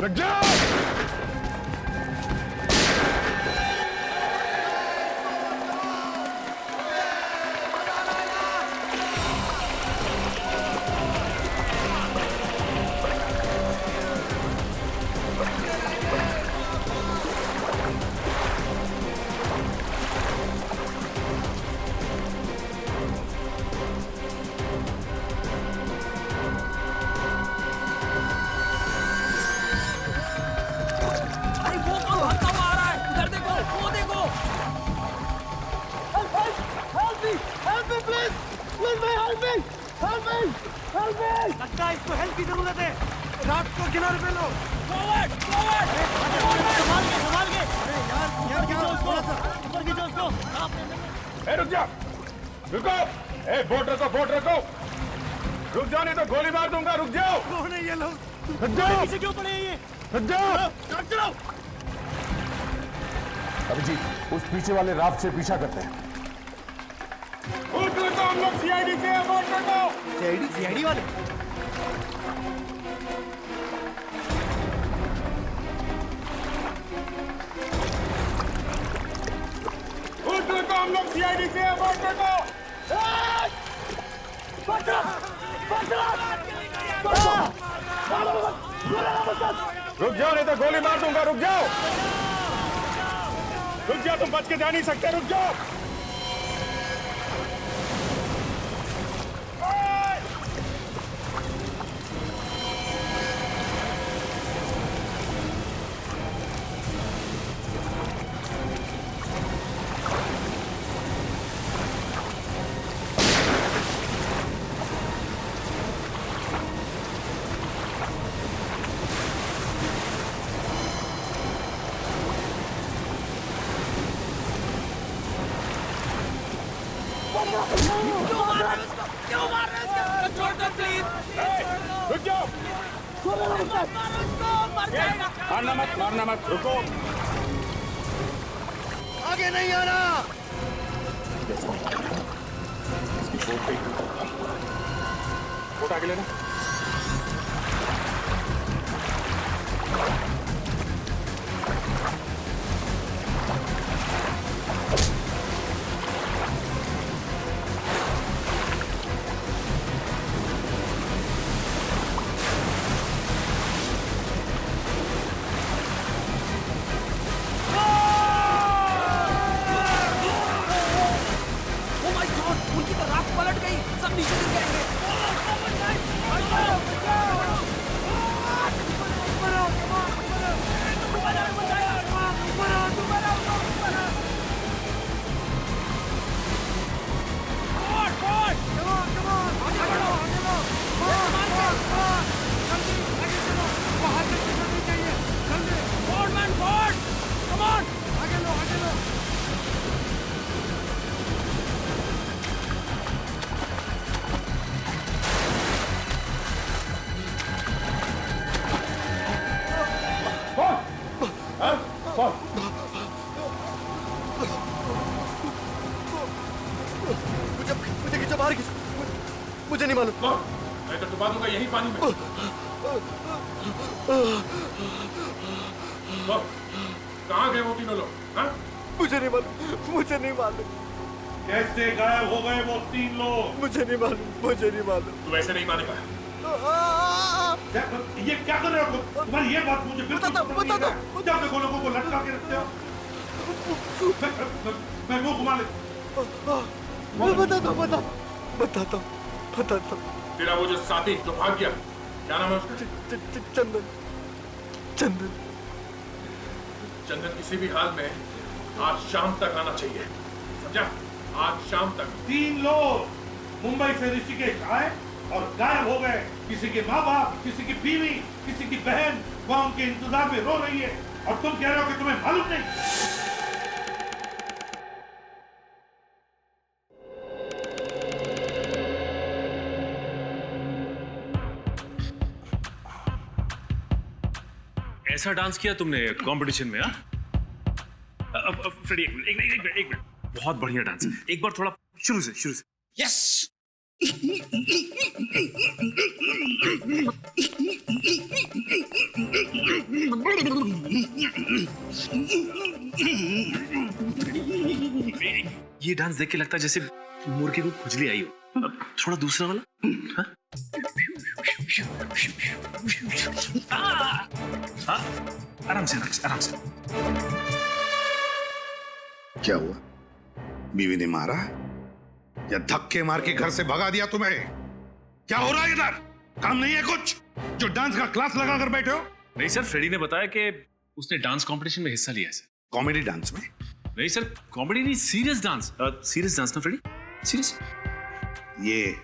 लग जाओ। लगता है इसको हेल्प की जरूरत है। रात को किनारे पे लो। Forward forward. संभाल के संभाल के। अरे यार खींचो उसको, ऊपर खींचो उसको। ए रुक जा, रुको। ए बोट रखो। रुक जाओ नहीं तो गोली मार दूंगा। रुक जाओ। कौन है ये लोग? रुक जाओ। पीछे क्यों पड़े हैं ये? रुक जाओ। चलाओ। अभिजीत, उस पीछे वाले राफ्ट से पीछा करते हैं। बोट रखो, हम लोग सीआईडी से हैं। बोट रखो। सीआईडी वाले? बोट रखो, हम लोग सीआईडी से हैं। बोट रखो। रुक जाओ नहीं तो गोली मार दूंगा। रुक जाओ। रुक जाओ, तुम बच के जा नहीं सकते। रुक जाओ। क्यों मार रहे हो उसको? छोड़ दो प्लीज। रुक जाओ। मारो उसको, मर जाएगा। मारना मत। रुको। आगे नहीं आना। बोट आगे लेना। Oh my God, उनकी तो राफ्ट पलट गई। सब नीचे गिर जाएंगे। मुझे खींचो बाहर खींचो। मुझे नहीं मालूम। मैं तो डुबा दूंगा यही पानी में। कहाँ गए वो तीनों लोग? हाँ? मुझे नहीं मालूम। कैसे गायब हो गए वो तीन लोग? मुझे नहीं मालूम। तू ऐसे नहीं मानेगा। ये क्या कर रहे हो? तुम्हारी ये बात मुझे बिल्कुल बता दो। जब देखो लोगों को लटका के रखते हो। मैं वो घुमा ले। बता दो। तेरा वो जो साथी जो भाग गया, क्या नाम है उसका? चंदन किसी भी हाल में आज शाम तक आना चाहिए, समझा? आज शाम तक। 3 लोग मुंबई से ऋषिकेश आए और गायब हो गए। किसी के माँ बाप, किसी की बीवी, किसी की बहन वहां उनके इंतजार में रो रही है और तुम कह रहे हो कि तुम्हें मालूम नहीं। ऐसा डांस किया तुमने कंपटीशन में? हाँ फ्रेडी, एक मिनट। बहुत बढ़िया डांस। एक बार थोड़ा शुरू से। यस। ये डांस देख के लगता है जैसे मुर्गे को खुजली आई हो। अब थोड़ा दूसरा वाला। हाँ? हाँ? आराम से, आराम से, आराम से। क्या हुआ? बीवी ने मारा या धक्के मार के घर से भगा दिया तुम्हें? क्या हो रहा है इधर? काम नहीं है कुछ जो डांस का क्लास लगा कर बैठे हो? नहीं सर, फ्रेडी ने बताया कि उसने डांस कंपटीशन में हिस्सा लिया है सर। कॉमेडी डांस में? नहीं सर, कॉमेडी नहीं, सीरियस डांस। सीरियस डांस ना फ्रेडी, सीरियस। ये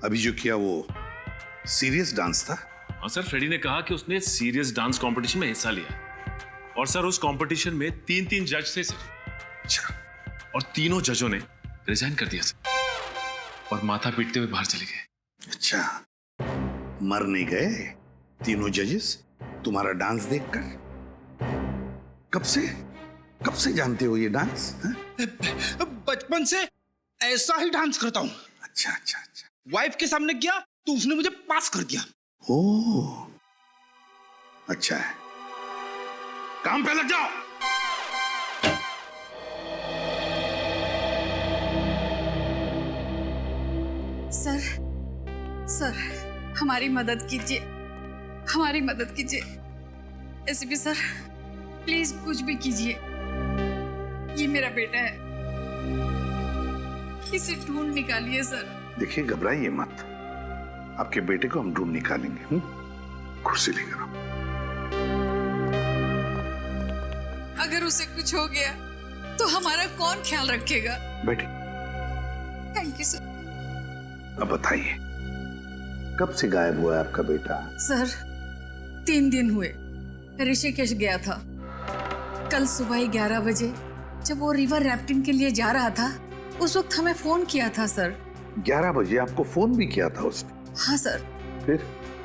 अभी जो किया वो सीरियस डांस था? हाँ सर, फ्रेडी ने कहा कि उसने सीरियस डांस कंपटीशन में हिस्सा लिया और सर उस कंपटीशन में 3 जज थे सर। अच्छा। और तीनों जजों ने रिजाइन कर दिया सर और माथा पीटते हुए बाहर चले गए। अच्छा, मर नहीं गए तीनों जजेस तुम्हारा डांस देखकर? कब से जानते हो ये डांस? बचपन से ऐसा ही डांस करता हूँ। अच्छा अच्छा अच्छा। वाइफ के सामने किया तो उसने मुझे पास कर दिया। ओह, अच्छा है, काम पे लग जाओ। सर हमारी मदद कीजिए, हमारी मदद कीजिए। एसीपी सर, प्लीज कुछ भी कीजिए। ये मेरा बेटा है, इसे ढूंढ निकालिए सर। देखिए, घबराइए मत, आपके बेटे को हम ढूंढ निकालेंगे। कुर्सी लेकर आओ। अगर उसे कुछ हो गया तो हमारा कौन ख्याल रखेगा? बैठे। Thank you sir. अब बताइए, कब से गायब हुआ है आपका बेटा? सर 3 दिन हुए। ऋषिकेश गया था। कल सुबह ही 11 बजे जब वो रिवर राफ्टिंग के लिए जा रहा था, उस वक्त हमें फोन किया था सर। 11 बजे आपको फोन भी किया था उसने? हाँ सर।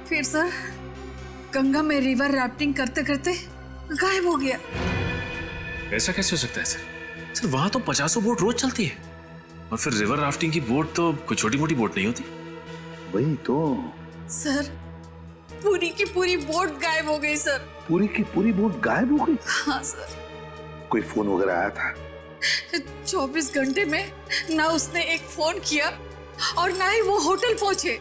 फिर सर गंगा में रिवर राफ्टिंग करते करते गायब हो गया। ऐसा कैसे हो सकता है सर? सर वहां तो 50 बोट रोज चलती है और फिर रिवर राफ्टिंग की बोट तो कोई छोटी मोटी बोट नहीं होती। वही तो सर, पूरी की पूरी बोट गायब हो गई सर। पूरी की पूरी बोट गायब हो गई? हाँ सर। कोई फोन वगैरह आया था? 24 घंटे में ना उसने एक फोन किया और ना ही वो होटल पहुंचे।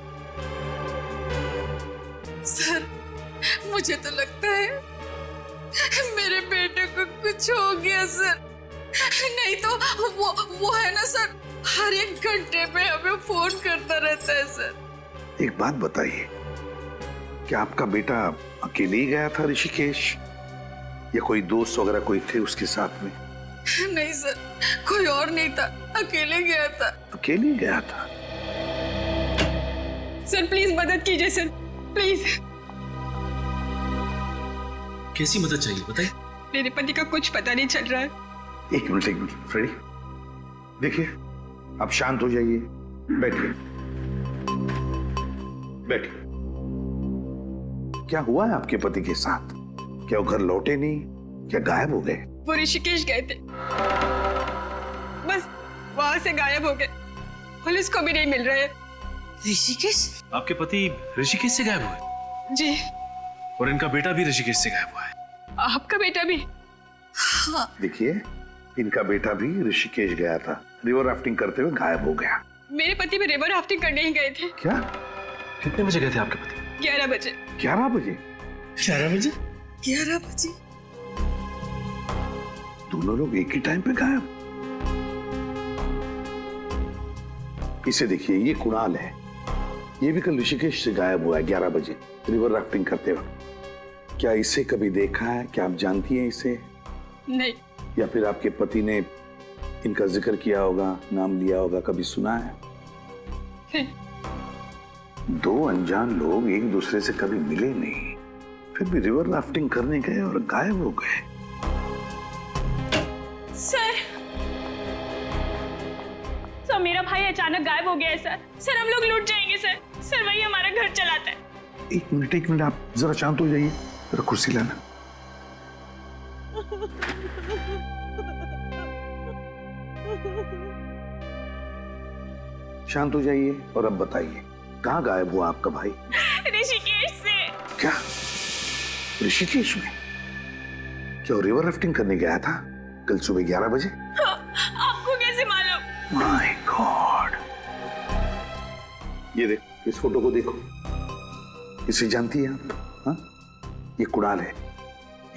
सर मुझे तो लगता है मेरे बेटे को कुछ हो गया सर। नहीं तो वो है ना सर, हर एक घंटे में हमें फोन करता रहता है सर। एक बात बताइए, क्या आपका बेटा अकेले ही गया था ऋषिकेश या कोई दोस्त वगैरह कोई थे उसके साथ में? नहीं सर, कोई और नहीं था, अकेले गया था। अकेले गया था? सर प्लीज मदद कीजिए सर, प्लीज। कैसी मदद चाहिए बताइए? मेरे पति का कुछ पता नहीं चल रहा है। एक मिनट फ्रेडी, देखिए आप शांत हो जाइए, बैठिए। क्या हुआ है आपके पति के साथ? क्या वो घर लौटे नहीं, क्या गायब हो गए? वो ऋषिकेश गए थे, बस वहां से गायब हो गए। पुलिस को भी नहीं मिल रहे। ऋषिकेश? आपके पति ऋषिकेश से गायब हुए? जी। और इनका बेटा भी ऋषिकेश से गायब हुआ है? आपका बेटा भी? हाँ। देखिए, इनका बेटा भी ऋषिकेश गया था, रिवर राफ्टिंग करते हुए गायब हो गया। मेरे पति भी रिवर राफ्टिंग करने ही गए थे। क्या? कितने बजे गए थे आपके पति? 11 बजे। 11 बजे? 11 बजे? 11 बजे। दोनों लोग एक ही टाइम पे गायब? इसे देखिए, ये कुणाल है, ये भी कल ऋषिकेश से गायब हुआ है 11 बजे रिवर राफ्टिंग करते वक्त। क्या इसे कभी देखा है? क्या आप जानती हैं इसे? नहीं। या फिर आपके पति ने इनका जिक्र किया होगा, नाम लिया होगा, कभी सुना है? दो अनजान लोग एक दूसरे से कभी मिले नहीं, फिर भी रिवर राफ्टिंग करने गए और गायब हो गए। सर मेरा भाई अचानक गायब हो गया है सर। सर हम लोग लूट जाएंगे सर। सर वही हमारा घर चलाता है। एक मिनट आप जरा शांत हो जाइए, जरा कुर्सी लाना। शांत हो जाइए और अब बताइए, कहाँ गायब हुआ आपका भाई? ऋषिकेश से। क्या? ऋषिकेश में? क्या वो रिवर राफ्टिंग करने गया था कल सुबह 11 बजे? आपको कैसे मालूम? My God! ये देख, इस फोटो को देखो। इसे जानती है आप? हाँ? ये कुणाल है,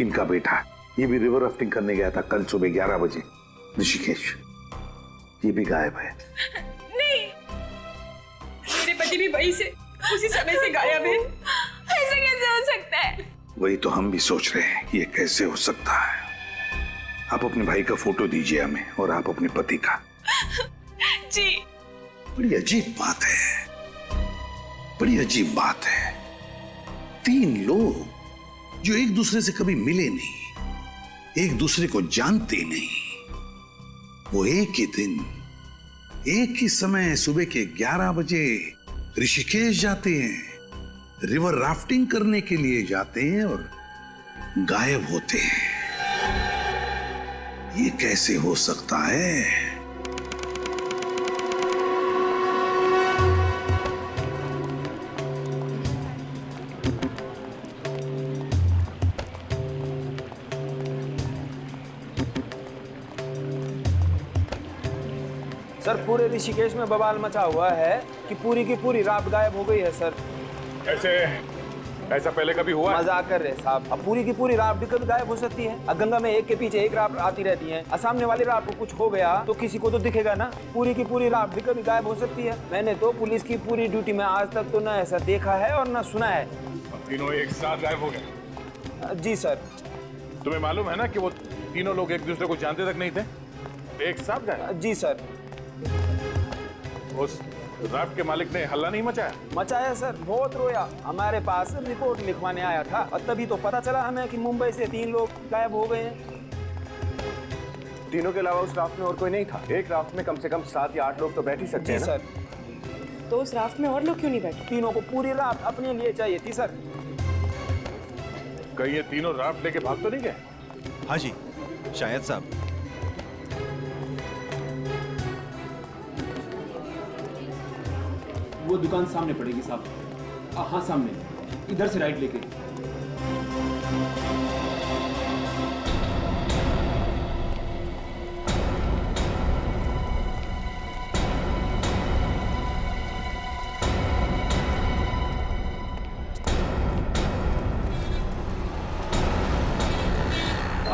इनका बेटा। ये भी रिवर राफ्टिंग करने गया था कल सुबह 11 बजे ऋषिकेश। ये भी गायब है। नहीं, मेरे पति भी वहीं से उसी समय से गायब है। ऐसा कैसे हो सकता है? वही तो हम भी सोच रहे हैं, ये कैसे हो सकता है। आप अपने भाई का फोटो दीजिए हमें, और आप अपने पति का। जी। बड़ी अजीब बात है, बड़ी अजीब बात है। 3 लोग जो एक दूसरे से कभी मिले नहीं, एक दूसरे को जानते नहीं, वो एक ही दिन, एक ही समय सुबह के 11 बजे ऋषिकेश जाते हैं, रिवर राफ्टिंग करने के लिए जाते हैं और गायब होते हैं। ये कैसे हो सकता है? सर पूरे ऋषिकेश में बवाल मचा हुआ है कि पूरी की पूरी राफ्ट गायब हो गई है सर। ऐसा पहले कभी हुआ? मजाक कर रहे साहब। अब पूरी की पूरी राफ्ट भी कभी गायब हो सकती है। अब गंगा में एक के पीछे एक राफ्ट आती रहती है। सामने वाली राफ्ट को कुछ हो गया तो किसी को तो दिखेगा ना। पूरी की पूरी राफ्ट भी कभी गायब हो सकती है। मैंने तो पुलिस की पूरी ड्यूटी में आज तक तो ना ऐसा देखा है और ना सुना है। तीनों एक साथ गायब हो गए? जी सर। तुम्हें मालूम है ना कि वो तीनों लोग एक दूसरे को जानते तक नहीं थे, एक साथ गायब? जी सर। उस राफ्ट के मालिक ने हल्ला नहीं मचाया? मचाया सर, बहुत रोया। हमारे पास रिपोर्ट लिखवाने आया था और तभी तो पता चला हमें कि मुंबई से 3 लोग गायब हो गए हैं। तीनों के अलावा उस राफ्ट में और कोई नहीं था? एक राफ्ट में कम से कम 7 या 8 लोग तो बैठ ही सकते हैं ना? सर। तो उस राफ्ट में और लोग क्यों नहीं बैठे? तीनों को पूरी राफ्ट अपने लिए चाहिए थी सर। कहीं ये तीनों राफ्ट लेके भाग तो नहीं गए? हाँ जी, शायद साहब। वो दुकान सामने पड़ेगी साहब। हाँ सामने, इधर से राइट लेके।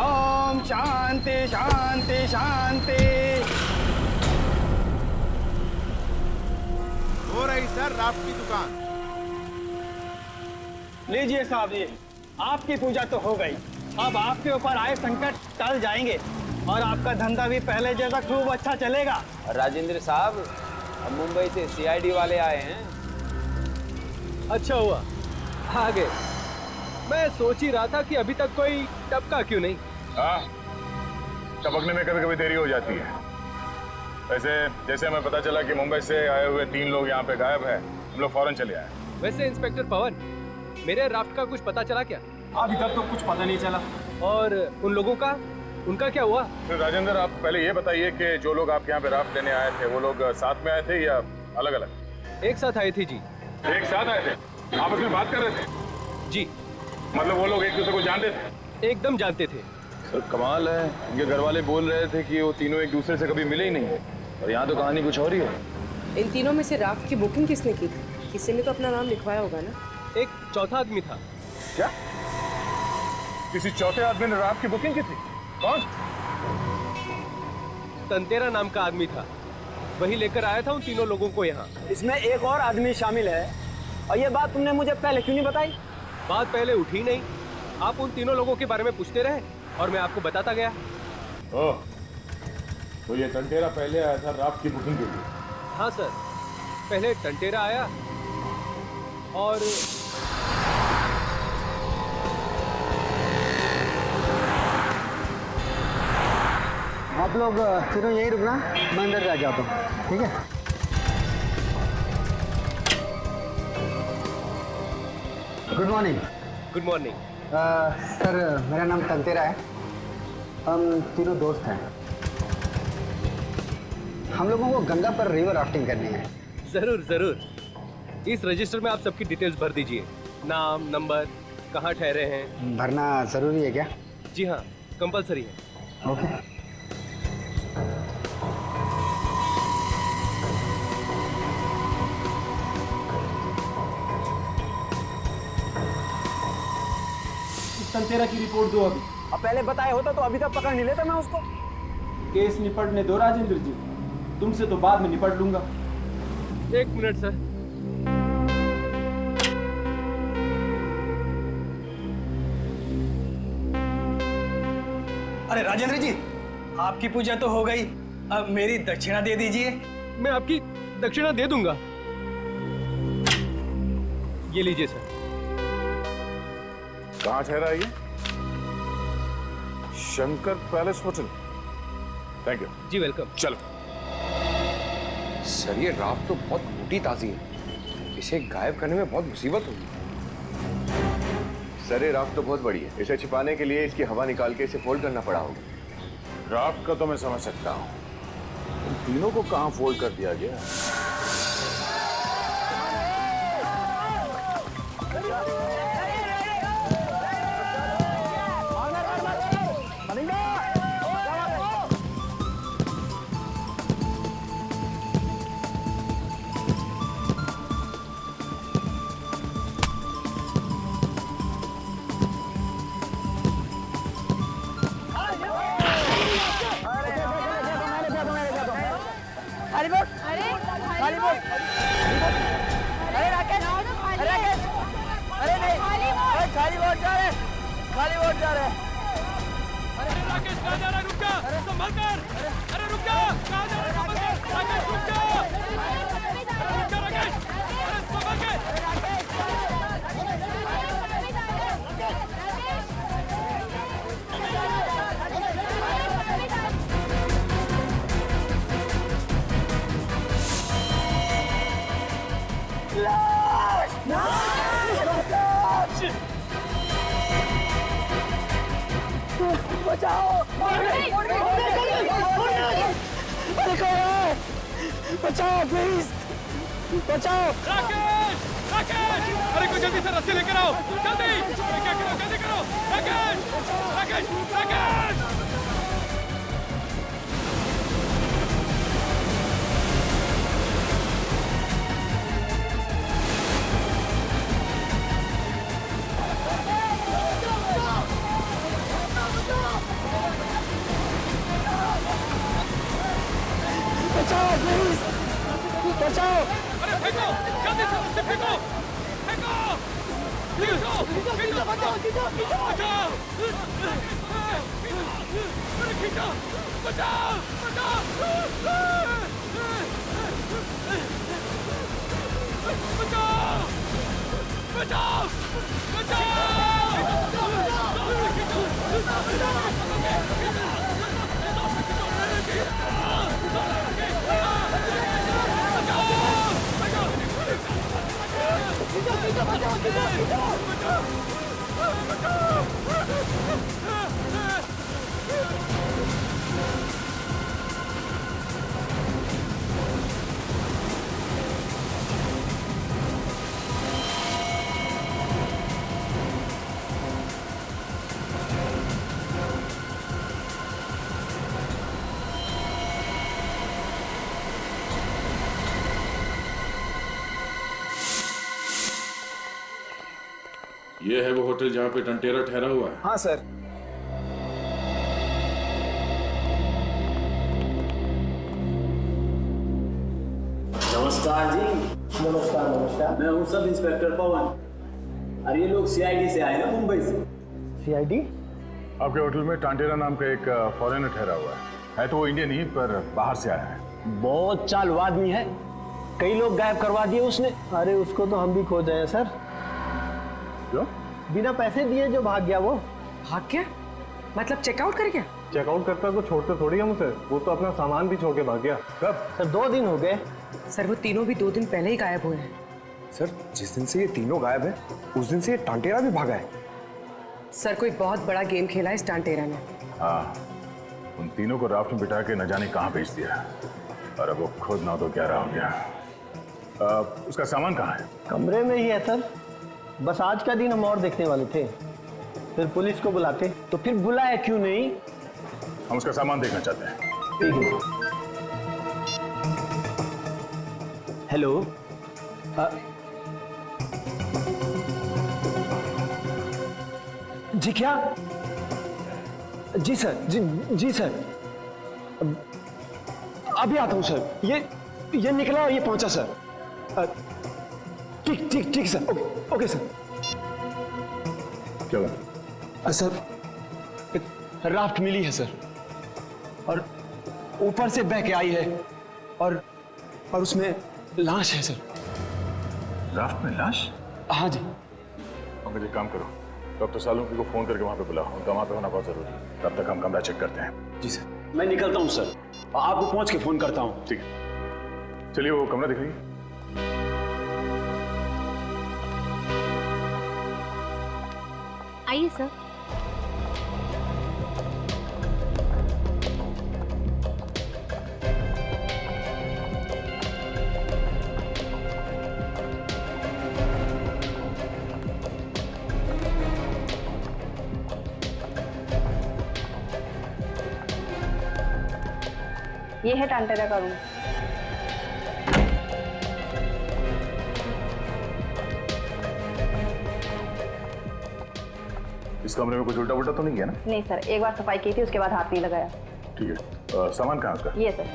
ओम शांति शांति शांति। हो रही सर राफ्ट की दुकान। लीजिए साहब, ये आपकी पूजा तो हो गई। अब आपके ऊपर आए संकट टल जाएंगे और आपका धंधा भी पहले जैसा खूब अच्छा चलेगा। राजेंद्र साहब, अब मुंबई से CID वाले आए हैं। अच्छा हुआ आ गए। मैं सोच ही रहा था कि अभी तक कोई टपका क्यों नहीं। हाँ, टपकने में कभी कभी देरी हो जाती है। वैसे जैसे हमें पता चला कि मुंबई से आए हुए 3 लोग यहाँ पे गायब है, हम लोग फौरन चले आए। वैसे इंस्पेक्टर पवन, मेरे राफ्ट का कुछ पता चला क्या? अभी तक तो कुछ पता नहीं चला। और उन लोगों का, उनका क्या हुआ? तो राजेंद्र, आप पहले ये बताइए कि जो लोग आपके यहाँ पे राफ्ट लेने आए थे, वो लोग साथ में आए थे या अलग अलग? एक साथ आए थे जी। एक साथ आए थे? आपस में बात कर रहे थे? जी। मतलब वो लोग एक दूसरे को जानते थे? एकदम जानते थे। सर कमाल है, इनके घर वाले बोल रहे थे कि वो तीनों एक दूसरे से कभी मिले ही नहीं, और यहाँ तो कहानी कुछ और ही है। इन तीनों में से राफ्ट की बुकिंग किसने की? किसी ने तो अपना नाम लिखवाया होगा ना? एक चौथा आदमी था। क्या? किसी चौथे आदमी ने राफ्ट की बुकिंग की थी? कौन? तंतेरा नाम का आदमी था, वही लेकर आया था उन तीनों लोगों को यहाँ। इसमें एक और आदमी शामिल है, और ये बात तुमने मुझे पहले क्यों नहीं बताई? बात पहले उठी नहीं। आप उन तीनों लोगों के बारे में पूछते रहे और मैं आपको बताता गया। ओह, तो ये टंटेरा पहले आया था राफ्ट की बुकिंग के लिए? हाँ सर, पहले टंटेरा आया और आप लोग तीनों यही रुकना, मैं अंदर जा जाता हूँ, ठीक है? Good morning. Good morning. Sir मेरा नाम तंतेरा है, हम तीनों दोस्त हैं। हम लोगों को गंगा पर रिवर राफ्टिंग करनी है। जरूर जरूर, इस रजिस्टर में आप सबकी डिटेल्स भर दीजिए, नाम, नंबर, कहाँ ठहरे हैं। भरना जरूरी है क्या? जी हाँ, कंपलसरी है। ओके। तेरा की रिपोर्ट दो अभी। अब पहले बताया होता तो अभी तक पकड़ नहीं लेता मैं उसको। केस निपटने दो राजेंद्र जी, तुमसे तो बाद में निपट लूंगा। 1 मिनट सर। अरे राजेंद्र जी, आपकी पूजा तो हो गई, अब मेरी दक्षिणा दे दीजिए। मैं आपकी दक्षिणा दे दूंगा। ये लीजिए सर। कहाँ ठहरा ये? Shankar Palace Hotel. Thank you. जी वेलकम। चलो। सर ये रात तो बहुत मोटी ताजी है, इसे गायब करने में बहुत मुसीबत होगी। सर ये राफ्ट तो बहुत बड़ी है, इसे छिपाने के लिए इसकी हवा निकाल के इसे फोल्ड करना पड़ा होगा। राफ्ट का तो मैं समझ सकता हूँ, उन तीनों को कहाँ फोल्ड कर दिया गया? बचाओ प्लीज, बचाओ। राकेश, राकेश, अरे कोई जल्दी से रस्सी लेकर आओ, जल्दी। क्या करो, जल्दी करो। राकेश, राकेश, राकेश। बचाओ प्लीज, बचाओ। अरे फेंको, जल्दी से रस्सी फेंको, फेंको। खींचो, खींचो, बचाओ, खींचो, खींचो, बचाओ। अरे खींचो, बचाओ, बचाओ, बचाओ, बचाओ, ये है वो होटल जहाँ पे टंटेरा ठहरा हुआ है? हाँ सर। नमस्कार जी। नमस्कार नमस्कार। मैं हूँ सब इंस्पेक्टर पवन। अरे ये लोग सीआईडी से आए ना, मुंबई से। सीआईडी? आपके होटल में टांटेरा नाम का एक फॉरेनर ठहरा हुआ है तो वो इंडियन ही पर बाहर से आया है। बहुत चालू आदमी है, कई लोग गायब करवा दिए उसने। अरे उसको तो हम भी खोज रहे हैं सर। क्यों? बिना पैसे दिए जो भाग गया वो। भाग गया? मतलब चेकआउट कर गया? चेकआउट करता को छोड़ते थोड़ी हम उसे, वो तो अपना सामान भी छोड़ के भाग गया। कब? सर 2 दिन हो गए। सर वो तीनों भी 2 दिन पहले ही गायब हुए हैं। सर जिस दिन से ये तीनों गायब है उस दिन से ये टांटेरा भी भागा है। सर कोई बहुत बड़ा गेम खेला है इस टांटेरा ने। हाँ, उन तीनों को राफ्ट में बिठा के न जाने कहाँ भेज दिया और अब वो खुद ना तो 11 हो गया। उसका सामान कहाँ है? कमरे में ही है सर। बस आज का दिन हम और देखने वाले थे, फिर पुलिस को बुलाते। तो फिर बुलाया क्यों नहीं? हम उसका सामान देखना चाहते हैं। ठीक है। हेलो, जी क्या? जी सर, जी सर, अभी आता हूँ सर। ये निकला और ये पहुंचा सर। ठीक सर, ओके सर। क्या हुआ? सर, राफ्ट मिली है सर, और ऊपर से बह के आई है, और उसमें लाश है सर। राफ्ट में लाश? हाँ जी। पंकज एक काम करो, डॉक्टर सालुंकी को फोन करके वहां पे बुलाओ, उनका वहां पे होना बहुत जरूरी है। तब तक हम कमरा चेक करते हैं। जी सर, मैं निकलता हूँ सर, आपको पहुंच के फोन करता हूँ। ठीक है, चलिए वो कमरा दिखाइए। आइए सर। ये है टांटेरा का रूम। इस कमरे में कुछ उल्टा पुल्टा तो नहीं किया ना? नहीं सर, एक बार सफाई की थी, उसके बाद हाथ नहीं लगाया। ठीक है, सामान कहाँ है उसका? ये सर।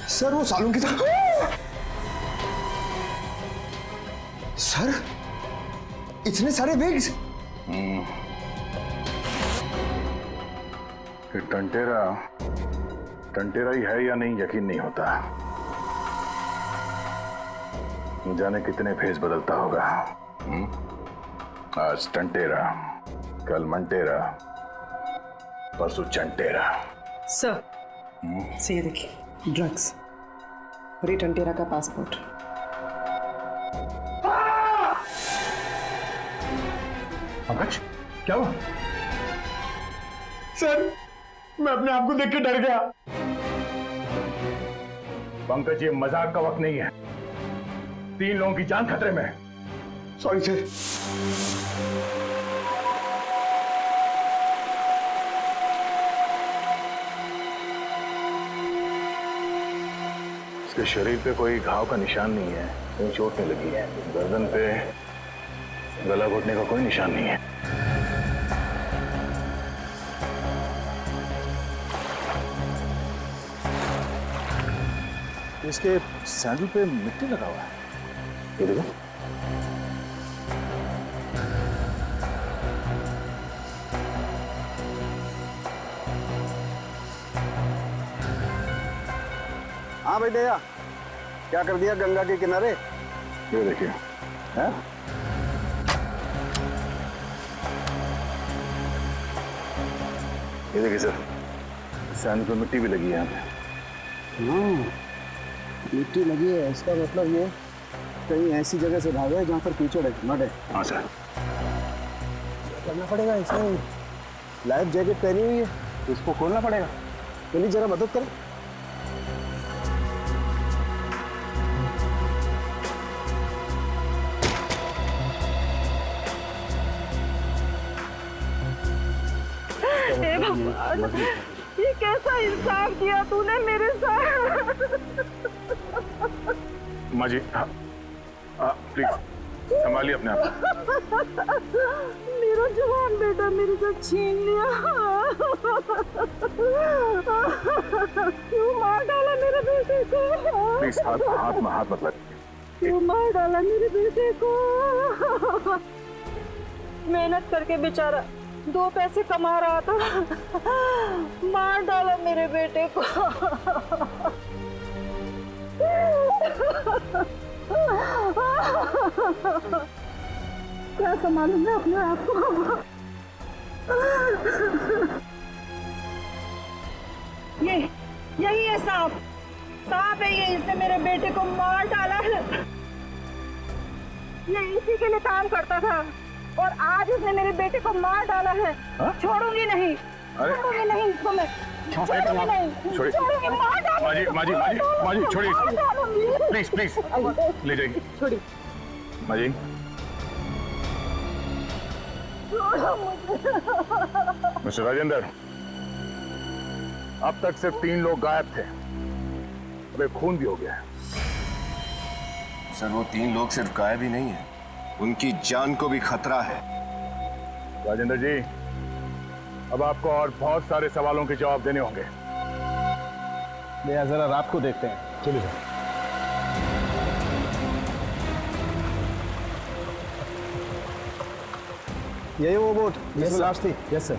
सर वो सालुंकी था। सर इतने सारे विग्स। टंटेरा ही है या नहीं यकीन नहीं होता। न जाने कितने भेष बदलता होगा। आज टंटेरा, कल मंटेरा, परसों चंटेरा। सर, ये देखिए, ड्रग्स और ये टंटेरा का पासपोर्ट। पंकज, क्या हुआ? सर, मैं अपने आप को देख के डर गया। पंकज, ये मजाक का वक्त नहीं है। 3 लोगों की जान खतरे में है। Sorry sir. इसके शरीर पे कोई घाव का निशान नहीं है, कोई चोट नहीं लगी है। गर्दन पे गला घोटने का कोई निशान नहीं है। इसके सैंडल पे मिट्टी लगा हुआ है। ये देखो। हाँ भाई दया, क्या कर दिया गंगा के किनारे? ये देखिए। हैं? ये देखिए सर, सैंडल पे मिट्टी भी लगी है यहाँ पे। मिट्टी लगी है, इसका मतलब ये कहीं ऐसी जगह से भागा है जहाँ पर कीचड़ है, मड है। हाँ सर। करना पड़ेगा, इसमें लाइफ जैकेट पहनी हुई है, इसको खोलना पड़ेगा। प्लीज जरा मदद करें। ये कैसा इंसाफ किया तूने मेरे साथ? माँ जी, प्लीज संभालिए अपने आप। मेरा जवान बेटा मेरे से छीन लिया। क्यों मार डाला मेरे बेटे को? प्लीज हाथ मत लग। क्यों मार डाला मेरे बेटे को? मेहनत करके बेचारा 2 पैसे कमा रहा था, मार डाला मेरे बेटे को। क्या संभालूंगा अपने आप को? यही है सांप, सांप है ये, इसने मेरे बेटे को मार डाला है। ये इसी के लिए काम करता था और आज इसने मेरे बेटे को मार डाला है। छोड़ूंगी नहीं, छोड़ूंगी नहीं इसको मैं, छोड़ूंगी नहीं, छोड़ूंगी, मार डालूंगी। माजी छोड़िए, प्लीज प्लीज ले जाइए, छोड़िए माजी। मिस्टर राजेंद्र, अब तक सिर्फ 3 लोग गायब थे, अब एक खून भी हो गया है। सर वो 3 लोग सिर्फ गायब ही नहीं है, उनकी जान को भी खतरा है। राजेंद्र जी, अब आपको और बहुत सारे सवालों के जवाब देने होंगे। जरा रात को देखते हैं। चलिए सर। यही वो बोट जिसमें लाश थी? Yes sir.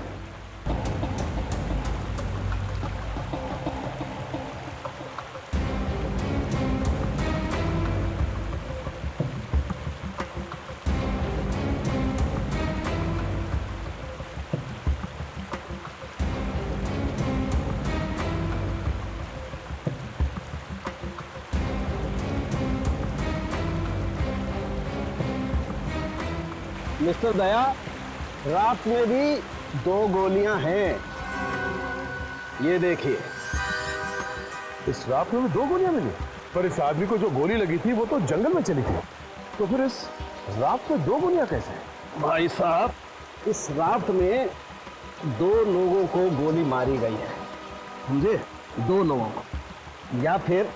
मिस्टर दया, राफ्ट में भी 2 गोलियां हैं, ये देखिए। इस राफ्ट में 2 गोलियां मिली, पर इस आदमी को जो गोली लगी थी वो तो जंगल में चली थी, तो फिर इस राफ्ट में 2 गोलियां कैसे? भाई साहब, इस राफ्ट में 2 लोगों को गोली मारी गई है, समझे? 2 लोगों को, या फिर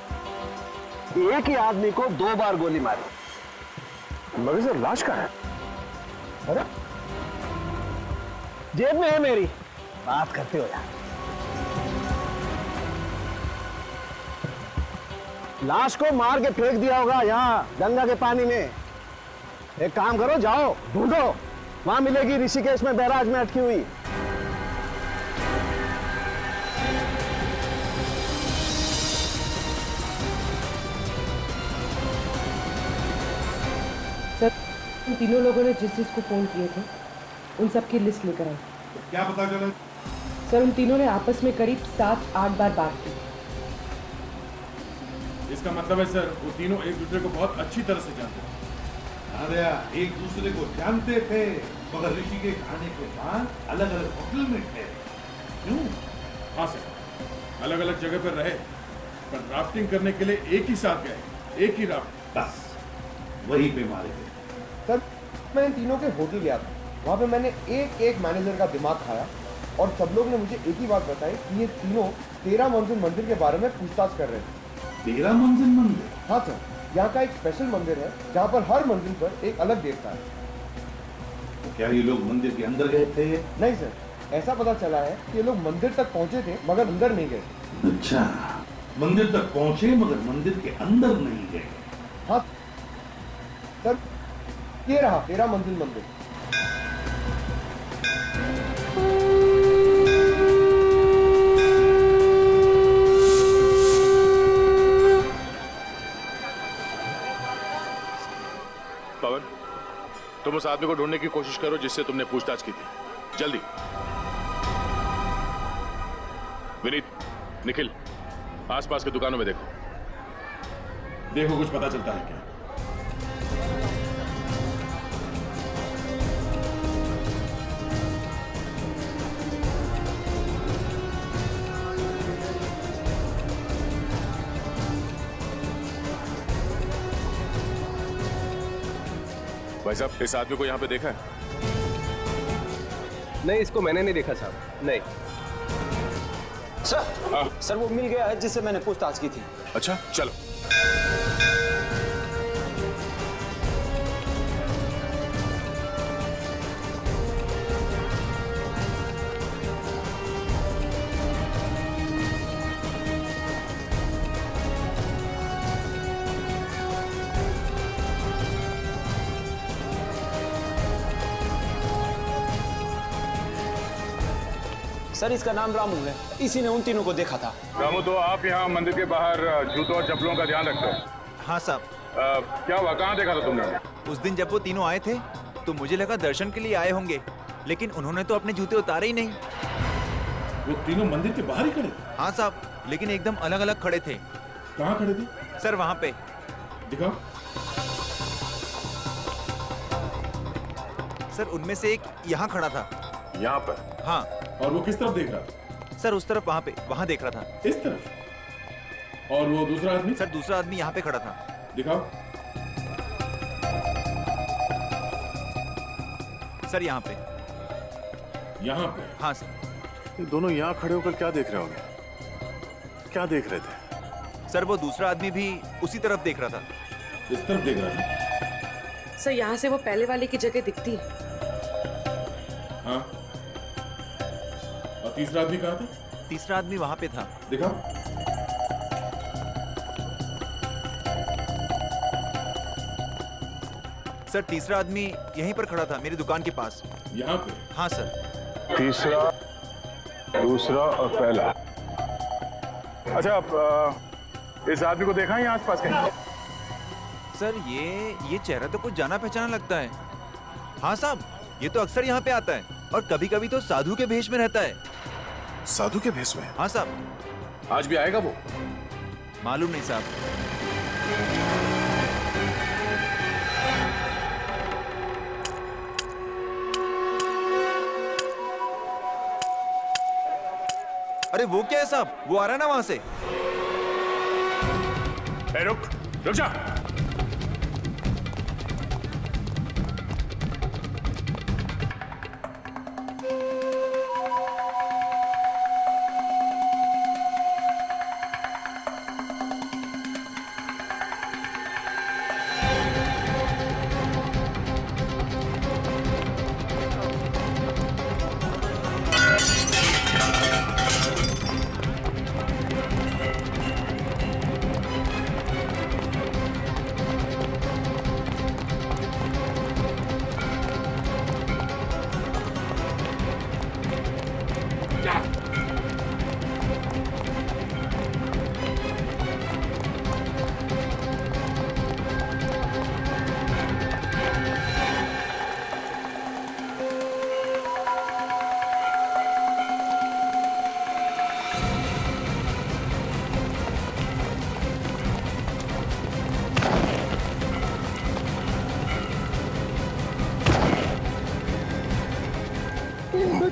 एक ही आदमी को 2 बार गोली मारी। मगर सर लाश कहाँ है? अरे जेब में है मेरी, बात करते हो यार। लाश को मार के फेंक दिया होगा यहाँ गंगा के पानी में। एक काम करो, जाओ ढूंढो, वहां मिलेगी ऋषिकेश में बैराज में अटकी हुई। सर, उन तीनों लोगों ने जिस जिसको फोन किए थे उन सब की लिस्ट लेकर आई। तो क्या पता चला? सर, उन तीनों ने आपस में करीब 7-8 बार बात की। इसका मतलब है सर, वो तीनों एक दूसरे को बहुत अच्छी तरह से जानते थे। अरे एक दूसरे को जानते थे, मगर ऋषिकेश आने के बाद अलग अलग होटल में थे। क्यों? हाँ सर, अलग अलग जगह पर रहे, पर राफ्टिंग करने के लिए एक ही साथ गए, एक ही राफ्ट, बस वहीं पे मारे गए। सर, मैं इन तीनों के होटल गया था, वहाँ पे मैंने एक मैनेजर का दिमाग खाया और सब लोग ने मुझे एक ही बात बताई कि ये तीनों 13 मंजिल मंदिर के बारे में पूछताछ कर रहे थे। 13 मंजिल मंदिर? हाँ सर, यहाँ का एक स्पेशल मंदिर है जहाँ पर हर मंजिल पर एक अलग देवता है। तो क्या ये लोग मंदिर के अंदर गए थे? नहीं सर, ऐसा पता चला है कि ये लोग मंदिर तक पहुँचे थे मगर अंदर नहीं गए। अच्छा, मंदिर तक पहुँचे मगर मंदिर के अंदर नहीं गए। हाँ सर, ये रहा 13 मंजिल मंदिर। पवन, तुम उस आदमी को ढूंढने की कोशिश करो जिससे तुमने पूछताछ की थी, जल्दी। विनीत, निखिल, आसपास की दुकानों में देखो कुछ पता चलता है क्या? भाई साहब, इस आदमी को यहाँ पे देखा है? नहीं, इसको मैंने नहीं देखा साहब, नहीं। सर, सर वो मिल गया है जिससे मैंने पूछताछ की थी। अच्छा, चलो। सर, इसका नाम रामू है, इसी ने उन तीनों को देखा था। रामू, तो आप यहाँ मंदिर के बाहर जूतों और चप्पलों का ध्यान रखते हो? हाँ साहब। क्या हुआ, कहाँ देखा था तुमने? उस दिन जब वो तीनों आए थे तो मुझे लगा दर्शन के लिए आए होंगे, लेकिन उन्होंने तो अपने जूते उतारे ही नहीं। वो तीनों मंदिर के बाहर ही खड़े थे? हाँ साहब, लेकिन एकदम अलग अलग खड़े थे। कहाँ खड़े थे? सर वहां पे। दिखाओ। सर उनमें से एक यहाँ खड़ा था। यहाँ पर? हाँ। और वो किस तरफ देख रहा था? सर उस तरफ वहां पे, वहां देख रहा था। इस तरफ? और वो दूसरा आदमी? सर दूसरा आदमी यहाँ पे खड़ा था। दिखाओ। सर यहाँ पे। यहाँ पे? हाँ सर। ये दोनों यहाँ खड़े होकर क्या देख रहे होंगे? क्या देख रहे थे? सर वो दूसरा आदमी भी उसी तरफ देख रहा था। इस तरफ देख रहा था? सर यहाँ से वो पहले वाले की जगह दिखती है। हाँ। और तीसरा आदमी कहाँ था? तीसरा आदमी वहां पे था। दिखाओ। सर तीसरा आदमी यहीं पर खड़ा था मेरी दुकान के पास। यहाँ पे? हाँ सर। तीसरा, दूसरा और पहला। अच्छा, आप इस आदमी को देखा है यहाँ आसपास कहीं? सर ये चेहरा तो कुछ जाना पहचाना लगता है। हाँ साहब, ये तो अक्सर यहाँ पे आता है और कभी कभी तो साधु के भेष में रहता है। साधु के भेष में? हाँ साहब। आज भी आएगा वो? मालूम नहीं साहब। अरे वो क्या है साहब, वो आ रहा है ना वहां से। रुक जा।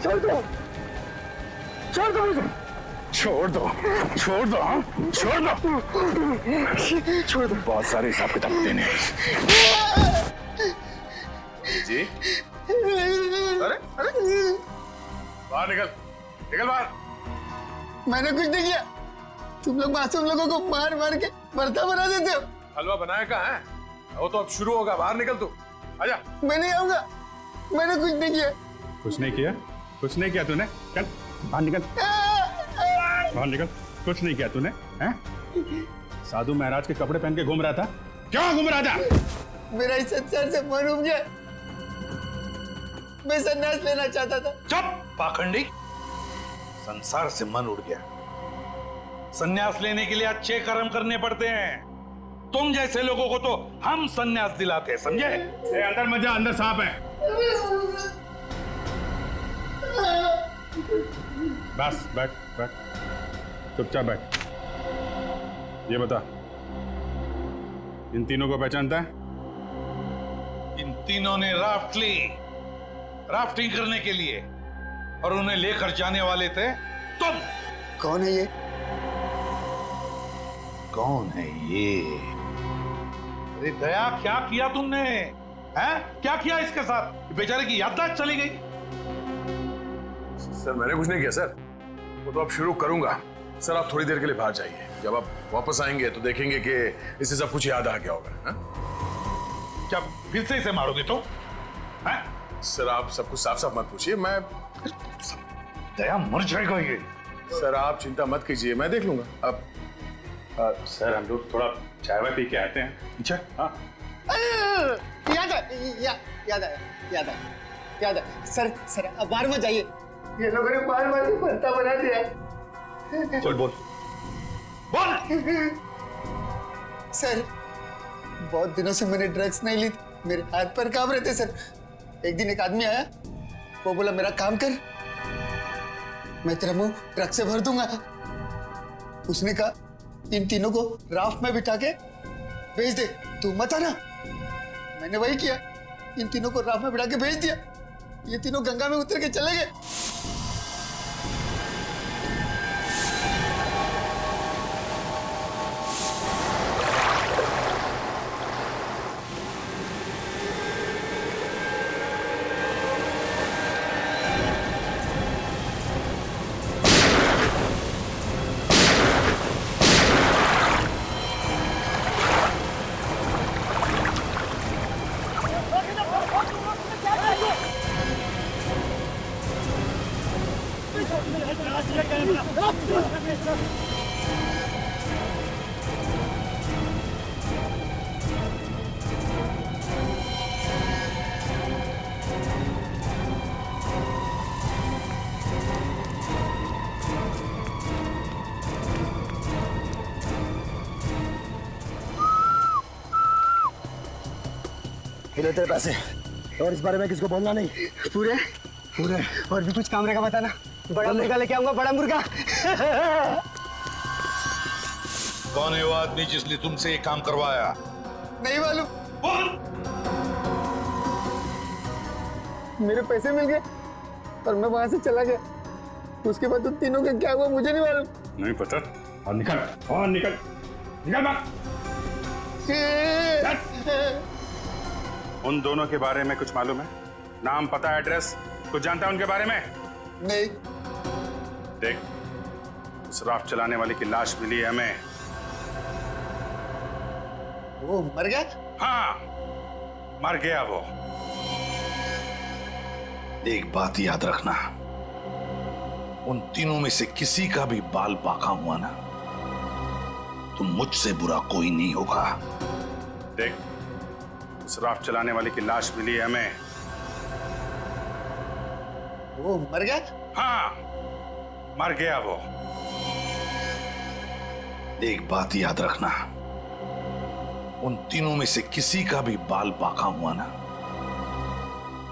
छोड़ दो, छोड़ दो मुझे। छोड़ दो, छोड़ दो, हाँ? छोड़ दो, छोड़ दो। बहुत सारे हिसाब किताब देने हैं। जी? अरे बाहर निकल, निकल बाहर। मैंने कुछ नहीं किया। तुम लोग मासूम लोगों को मार मार के भरता बना देते हो। हलवा बनाया कहाँ है? वो तो अब शुरू होगा, बाहर निकल तू। आजा। मैं नहीं आऊंगा, मैंने कुछ नहीं किया। कुछ नहीं किया? कुछ नहीं किया तूने? चल बाहर निकल, बाहर निकल। कुछ नहीं किया तूने, हैं? साधु महाराज के कपड़े पहन के घूम रहा था। क्यों घूम रहा था? मेरा इस संसार से मन उब गया। मैं संन्यास लेना चाहता था। चुप पाखंडी। संसार से मन उड़ गया। संन्यास लेने के लिए अच्छे कर्म करने पड़ते हैं। तुम जैसे लोगों को तो हम संन्यास दिलाते हैं, समझे? अंदर मत जा, अंदर सांप है। बस बैठ बैठ, चुपचाप बैठ। ये बता, इन तीनों को पहचानता है? इन तीनों ने राफ्ट ली, राफ्टिंग करने के लिए, और उन्हें लेकर जाने वाले थे तुम। कौन है ये? कौन है ये? अरे दया, क्या किया तुमने? हैं? क्या किया इसके साथ? बेचारे की याददाश्त चली गई। सर मैंने कुछ नहीं किया सर, वो तो अब शुरू करूंगा। सर आप थोड़ी देर के लिए बाहर जाइए, जब आप वापस आएंगे तो देखेंगे कि इसे सब कुछ याद आ गया होगा। हा? क्या फिर से इसे मारोगे तो? हैं? सर आप सब कुछ साफ साफ मत पूछिए, मैं दया मर जाएगा ये। सर आप चिंता मत कीजिए, मैं देख लूंगा। अब सर हम लोग थोड़ा चाय वाय पी के आते हैं। अच्छा हाँ याद है, याद है, याद है, याद है। सर सर अब बाहर मत जाइए, ये लोगों ने मार मार के भरता बना दिया। चल बोल बोल। सर बहुत दिनों से मैंने ड्रग्स नहीं ली, मेरे हाथ पर कांप रहे थे सर। एक दिन एक आदमी आया, वो बोला मेरा काम कर, मैं तेरा मुंह ड्रग्स से भर दूंगा। उसने कहा इन तीनों को राफ्ट में बिठा के भेज दे। तू मत आना। मैंने वही किया, इन तीनों को राफ्ट में बिठा के भेज दिया। ये तीनों गंगा में उतर के चले गए। लो तेरे पैसे, और इस बारे में किसको बोलना नहीं। पूरे पूरे और भी कुछ काम रहेगा बताना। बड़ा मुर्गा लेके आऊंगा, बड़ा मुर्गा। कौन है वो आदमी जिसने तुमसे ये काम करवाया? नहीं मालूम। बोल। मेरे पैसे मिल गए और मैं वहां से चला गया। उसके बाद उन तीनों का क्या हुआ मुझे नहीं मालूम। नहीं पता। और निकल, और निकल, निकल बाहर। उन दोनों के बारे में कुछ मालूम है? नाम, पता, एड्रेस कुछ जानता है उनके बारे में? नहीं। देख, उस राफ्ट चलाने वाले की लाश मिली है हमें। वो मर गया? हाँ, मर गया वो। एक बात याद रखना, उन तीनों में से किसी का भी बाल बाका हुआ ना, तो मुझसे बुरा कोई नहीं होगा। देख, उस राफ्ट चलाने वाले की लाश मिली है हमें। वो मर गया? हाँ, मर गया वो। एक बात याद रखना, उन तीनों में से किसी का भी बाल बाका हुआ ना,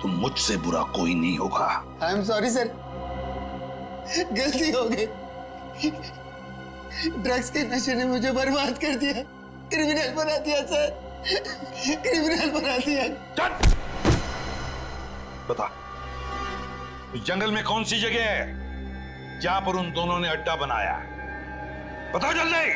तो मुझसे बुरा कोई नहीं होगा। आई एम सॉरी सर, गलती हो गई। ड्रग्स के नशे ने मुझे बर्बाद कर दिया, क्रिमिनल बना दिया सर, क्रिमिनल बना दिया। बता, इस जंगल में कौन सी जगह है जहां पर उन दोनों ने अड्डा बनाया? बताओ जल्दी।